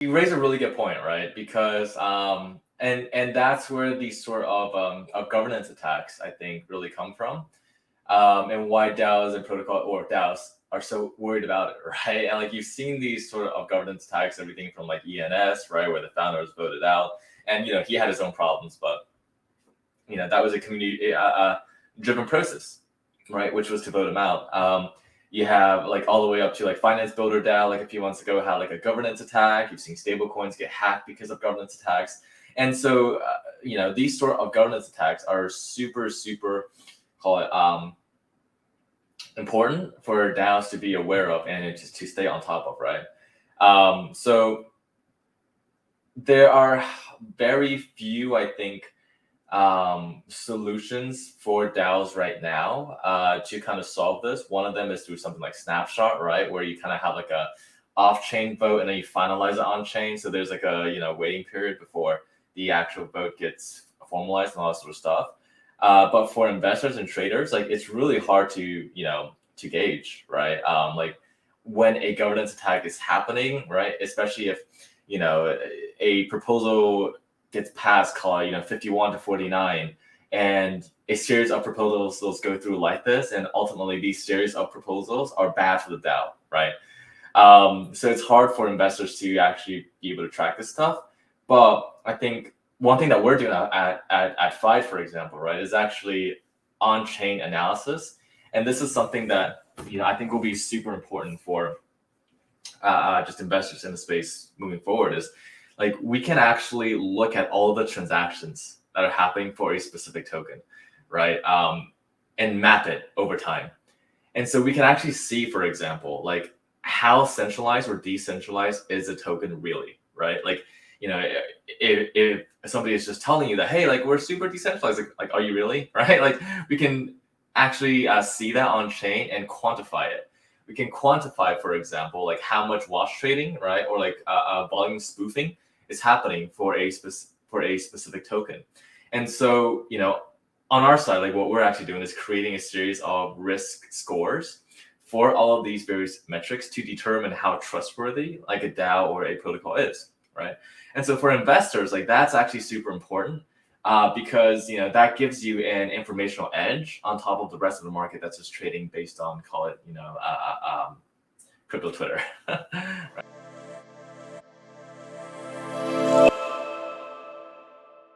You raise a really good point, right? Because and that's where these sort of governance attacks I think really come from, and why DAOs and protocol or DAOs are so worried about it, right? And like you've seen these sort of governance attacks, everything from like ENS, right, where the founder was voted out, and he had his own problems, but that was a community driven process, right, which was to vote him out. You have like all the way up to like Finance Builder DAO, like a few months ago, had like a governance attack. You've seen stable coins get hacked because of governance attacks. And so, these sort of governance attacks are super, super, call it, important for DAOs to be aware of and just to stay on top of, right? So there are very few, I think, solutions for DAOs right now to kind of solve this. One of them is through something like Snapshot, right, where you kind of have like a off-chain vote and then you finalize it on-chain. So there's like a waiting period before the actual vote gets formalized and all that sort of stuff. But for investors and traders, like it's really hard to to gauge, right? Like when a governance attack is happening, right? Especially if a proposal gets passed, call it 51 to 49, and a series of proposals go through like this, and ultimately these series of proposals are bad for the DAO, right? So it's hard for investors to actually be able to track this stuff. But I think one thing that we're doing at Fyde, for example, right, is actually on-chain analysis, and this is something that I think will be super important for just investors in the space moving forward. Is like we can actually look at all the transactions that are happening for a specific token, right? And map it over time. And so we can actually see, for example, like how centralized or decentralized is a token really, right? Like, if somebody is just telling you that, hey, like we're super decentralized, like are you really, right? Like we can actually see that on chain and quantify it. We can quantify, for example, like how much wash trading, right, or like volume spoofing is happening for a specific token. And so, on our side, like what we're actually doing is creating a series of risk scores for all of these various metrics to determine how trustworthy like a DAO or a protocol is, right? And so for investors, like that's actually super important because that gives you an informational edge on top of the rest of the market that's just trading based on, call it, crypto Twitter. Right?